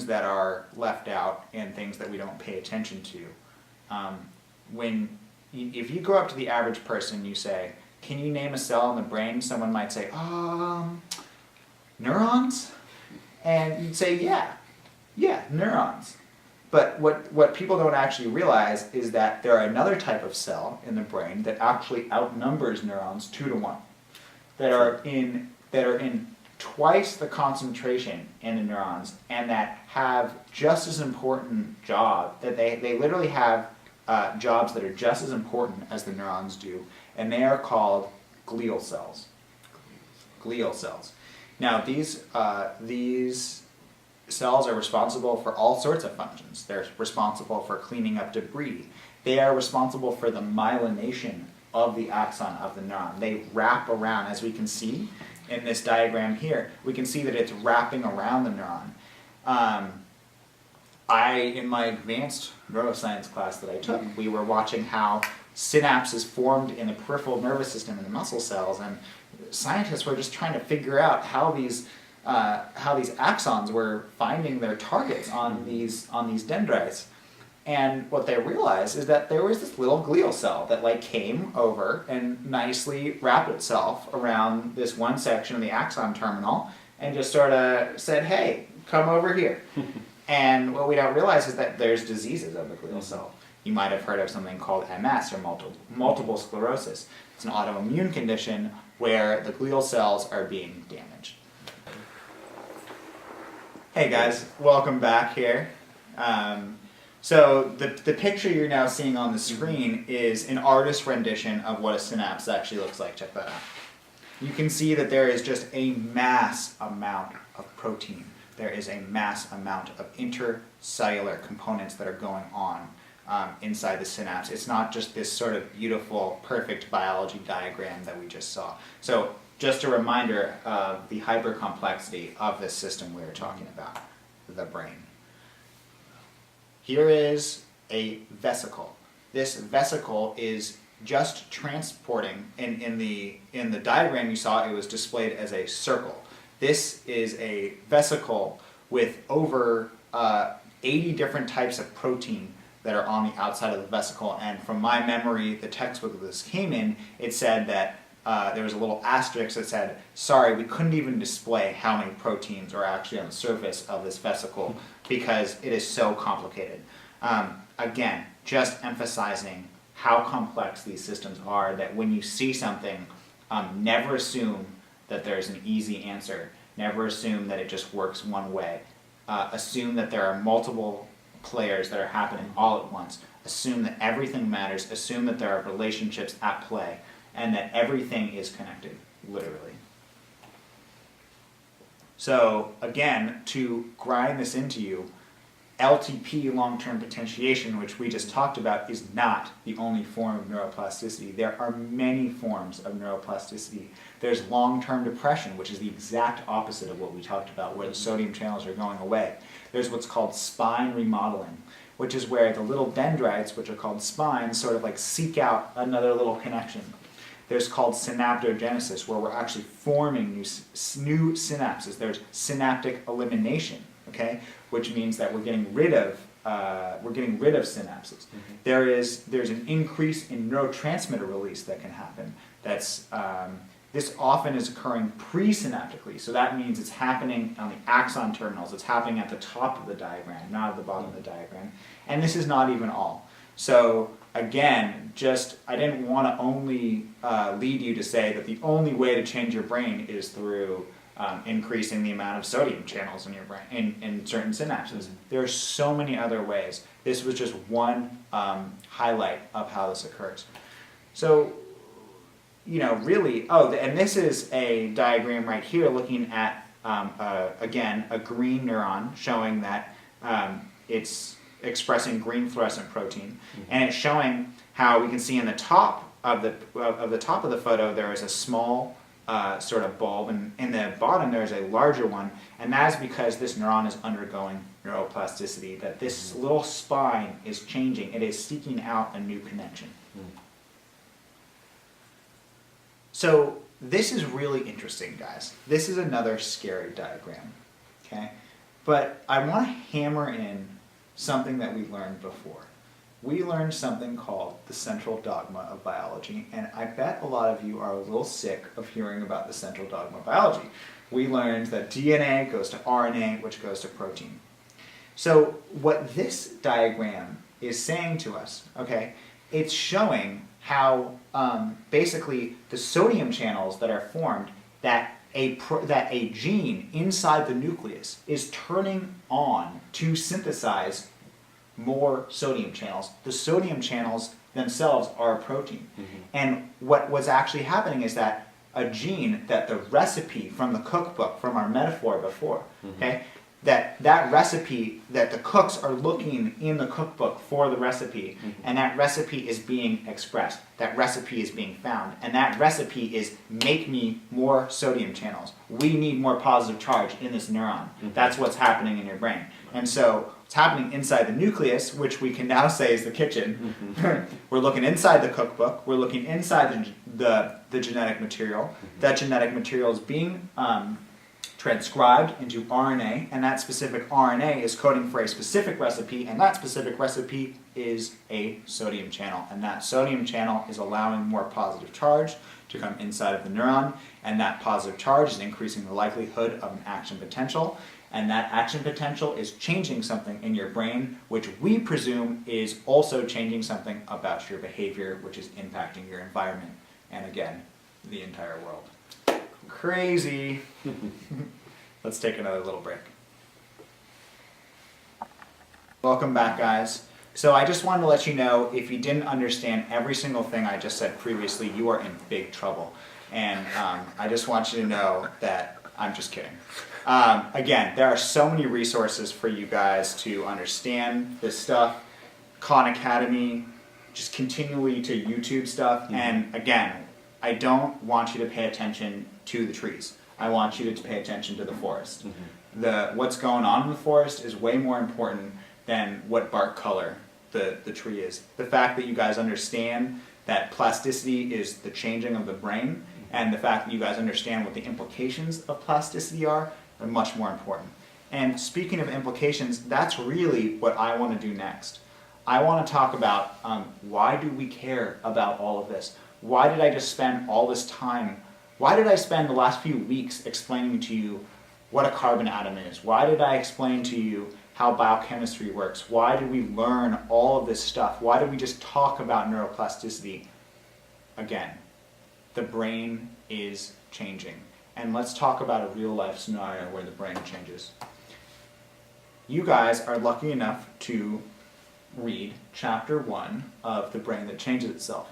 things that are left out and things that we don't pay attention to. If you go up to the average person, you say, can you name a cell in the brain? Someone might say, neurons? And you'd say, yeah, neurons. But what people don't actually realize is that there are another type of cell in the brain that actually outnumbers neurons 2 to 1. That are in twice the concentration in the neurons, and that have just as important job, that they literally have jobs that are just as important as the neurons do, and they are called glial cells. Glial cells. Now these cells are responsible for all sorts of functions. They're responsible for cleaning up debris. They are responsible for the myelination of the axon of the neuron. They wrap around, as we can see in this diagram here. We can see that it's wrapping around the neuron. In my advanced neuroscience class that I took, we were watching how synapses formed in the peripheral nervous system in the muscle cells, and scientists were just trying to figure out how these axons were finding their targets on these dendrites. And what they realized is that there was this little glial cell that came over and nicely wrapped itself around this one section of the axon terminal and just sort of said, hey, come over here. And what we don't realize is that there's diseases of the glial cell. You might have heard of something called MS, or multiple sclerosis. It's an autoimmune condition where the glial cells are being damaged. Hey guys, welcome back here. So the picture you're now seeing on the screen is an artist's rendition of what a synapse actually looks like. Check that out. You can see that there is just a mass amount of protein. There is a mass amount of intercellular components that are going on inside the synapse. It's not just this sort of beautiful, perfect biology diagram that we just saw. So just a reminder of the hypercomplexity of this system we were talking about, the brain. Here is a vesicle. This vesicle is just transporting, in the diagram you saw, it was displayed as a circle. This is a vesicle with over 80 different types of protein that are on the outside of the vesicle, and from my memory, the textbook that this came in, it said that there was a little asterisk that said, sorry, we couldn't even display how many proteins are actually on the surface of this vesicle because it is so complicated. Again, just emphasizing how complex these systems are, that when you see something, never assume that there's an easy answer. Never assume that it just works one way. Assume that there are multiple players that are happening all at once. Assume that everything matters. Assume that there are relationships at play, and that everything is connected, literally. So again, to grind this into you, LTP, long-term potentiation, which we just talked about, is not the only form of neuroplasticity. There are many forms of neuroplasticity. There's long-term depression, which is the exact opposite of what we talked about, where the sodium channels are going away. There's what's called spine remodeling, which is where the little dendrites, which are called spines, sort of seek out another little connection. There's called synaptogenesis, where we're actually forming new synapses. There's synaptic elimination, okay, which means that we're getting rid of synapses. Mm-hmm. There's an increase in neurotransmitter release that can happen. That's this often is occurring presynaptically, so that means it's happening on the axon terminals. It's happening at the top of the diagram, not at the bottom of the diagram. And this is not even all. So again, I didn't want to only lead you to say that the only way to change your brain is through increasing the amount of sodium channels in your brain, in certain synapses. There are so many other ways. This was just one highlight of how this occurs. So, really, and this is a diagram right here looking at, again, a green neuron showing that it's expressing green fluorescent protein, and it's showing how we can see in the top of the top of the photo there is a small sort of bulb, and in the bottom there is a larger one, and that is because this neuron is undergoing neuroplasticity, that this little spine is changing. It is seeking out a new connection. So this is really interesting, guys. This is another scary diagram, okay? But I want to hammer in something that we learned before. We learned something called the central dogma of biology, and I bet a lot of you are a little sick of hearing about the central dogma of biology. We learned that DNA goes to RNA, which goes to protein. So what this diagram is saying to us, okay, it's showing how basically the sodium channels that are formed, that a gene inside the nucleus is turning on to synthesize more sodium channels. The sodium channels themselves are a protein. And what was actually happening is that a gene, that the recipe from the cookbook, from our metaphor before, okay, that recipe, that the cooks are looking in the cookbook for the recipe, and that recipe is being expressed, that recipe is being found, and that recipe is make me more sodium channels. We need more positive charge in this neuron. That's what's happening in your brain. And so what's happening inside the nucleus, which we can now say is the kitchen, we're looking inside the cookbook, we're looking inside the genetic material. That genetic material is being transcribed into RNA, and that specific RNA is coding for a specific recipe, and that specific recipe is a sodium channel. And that sodium channel is allowing more positive charge to come inside of the neuron, and that positive charge is increasing the likelihood of an action potential, and that action potential is changing something in your brain, which we presume is also changing something about your behavior, which is impacting your environment, and again, the entire world. Crazy. Let's take another little break. Welcome back, guys. So I just wanted to let you know, if you didn't understand every single thing I just said previously, you are in big trouble. And I just want you to know that I'm just kidding. Again, there are so many resources for you guys to understand this stuff. Khan Academy, just continually to YouTube stuff. And again, I don't want you to pay attention to the trees. I want you to pay attention to the forest. What's going on in the forest is way more important than what bark color the tree is. The fact that you guys understand that plasticity is the changing of the brain, and the fact that you guys understand what the implications of plasticity are much more important. And speaking of implications, that's really what I want to do next. I want to talk about why do we care about all of this? Why did I just spend all this time? Why did I spend the last few weeks explaining to you what a carbon atom is? Why did I explain to you how biochemistry works? Why did we learn all of this stuff? Why did we just talk about neuroplasticity? Again, the brain is changing. And let's talk about a real life scenario where the brain changes. You guys are lucky enough to read chapter 1 of The Brain That Changes Itself.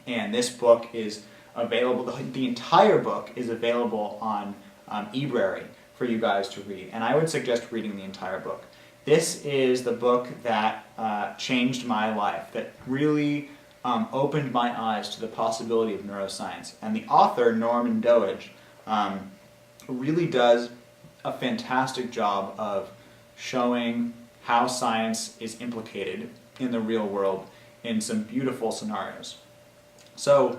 And this book is available, the entire book is available on eBrary for you guys to read. And I would suggest reading the entire book. This is the book that changed my life, that really opened my eyes to the possibility of neuroscience. And the author, Norman Doidge, really does a fantastic job of showing how science is implicated in the real world in some beautiful scenarios. So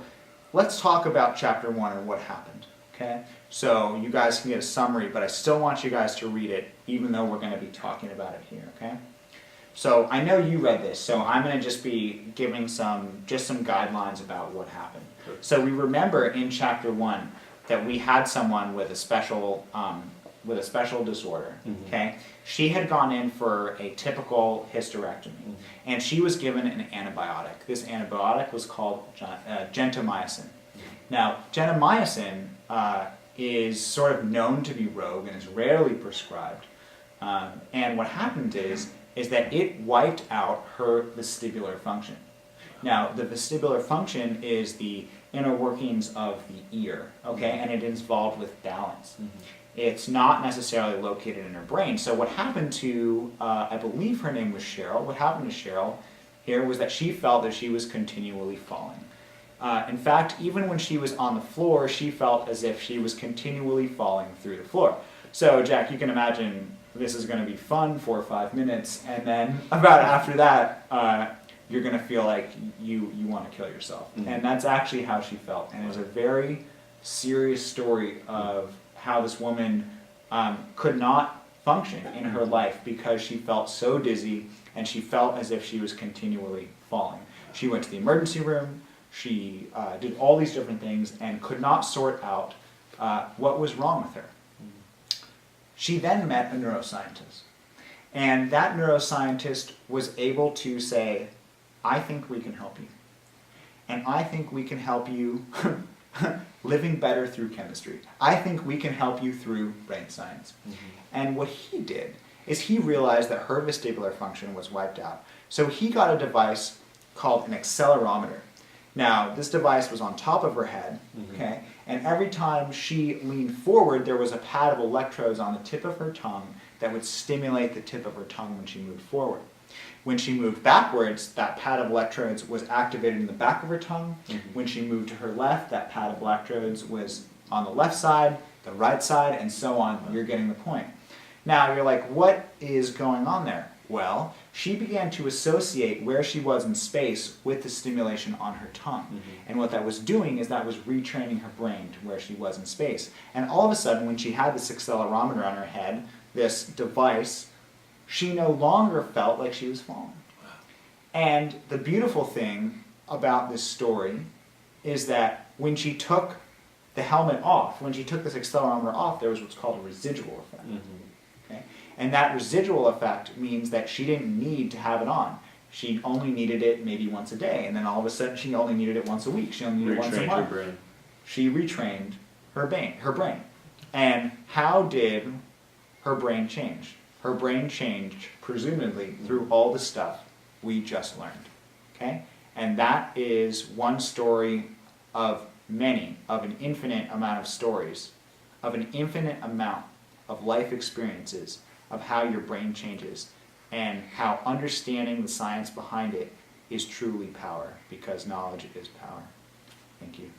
let's talk about chapter 1 and what happened, okay? So you guys can get a summary, but I still want you guys to read it, even though we're going to be talking about it here, okay? So I know you read this, so I'm going to just be giving some guidelines about what happened. So we remember in chapter 1 that we had someone with a special disorder, okay? She had gone in for a typical hysterectomy, and she was given an antibiotic. This antibiotic was called gentamicin. Now, gentamicin is sort of known to be rogue and is rarely prescribed. And what happened is that it wiped out her vestibular function. Now, the vestibular function is the inner workings of the ear, okay, and it is involved with balance. It's not necessarily located in her brain. So what happened to, I believe her name was Cheryl, what happened to Cheryl here was that she felt that she was continually falling. In fact, even when she was on the floor, she felt as if she was continually falling through the floor. So, Jack, you can imagine this is going to be fun for 5 minutes, and then about after that, you're going to feel like you want to kill yourself. And that's actually how she felt. And it was a very serious story of how this woman could not function in her life because she felt so dizzy and she felt as if she was continually falling. She went to the emergency room, she did all these different things and could not sort out what was wrong with her. She then met a neuroscientist. And that neuroscientist was able to say, I think we can help you. And I think we can help you living better through chemistry. I think we can help you through brain science. And what he did is he realized that her vestibular function was wiped out. So he got a device called an accelerometer. Now, this device was on top of her head, okay? And every time she leaned forward, there was a pad of electrodes on the tip of her tongue that would stimulate the tip of her tongue when she moved forward. When she moved backwards, that pad of electrodes was activated in the back of her tongue. When she moved to her left, that pad of electrodes was on the left side, the right side, and so on. You're getting the point. Now, you're like, what is going on there? Well, she began to associate where she was in space with the stimulation on her tongue. And what that was doing is that was retraining her brain to where she was in space. And all of a sudden, when she had this accelerometer on her head, this device, she no longer felt like she was falling. And the beautiful thing about this story is that when she took the helmet off, when she took this accelerometer off, there was what's called a residual effect. Okay? And that residual effect means that she didn't need to have it on. She only needed it maybe once a day, and then all of a sudden she only needed it once a week. She only needed it once a month. She retrained her brain. And how did her brain change? Her brain changed, presumably, through all the stuff we just learned. Okay? And that is one story of many, of an infinite amount of stories, of an infinite amount of life experiences, of how your brain changes, and how understanding the science behind it is truly power, because knowledge is power. Thank you.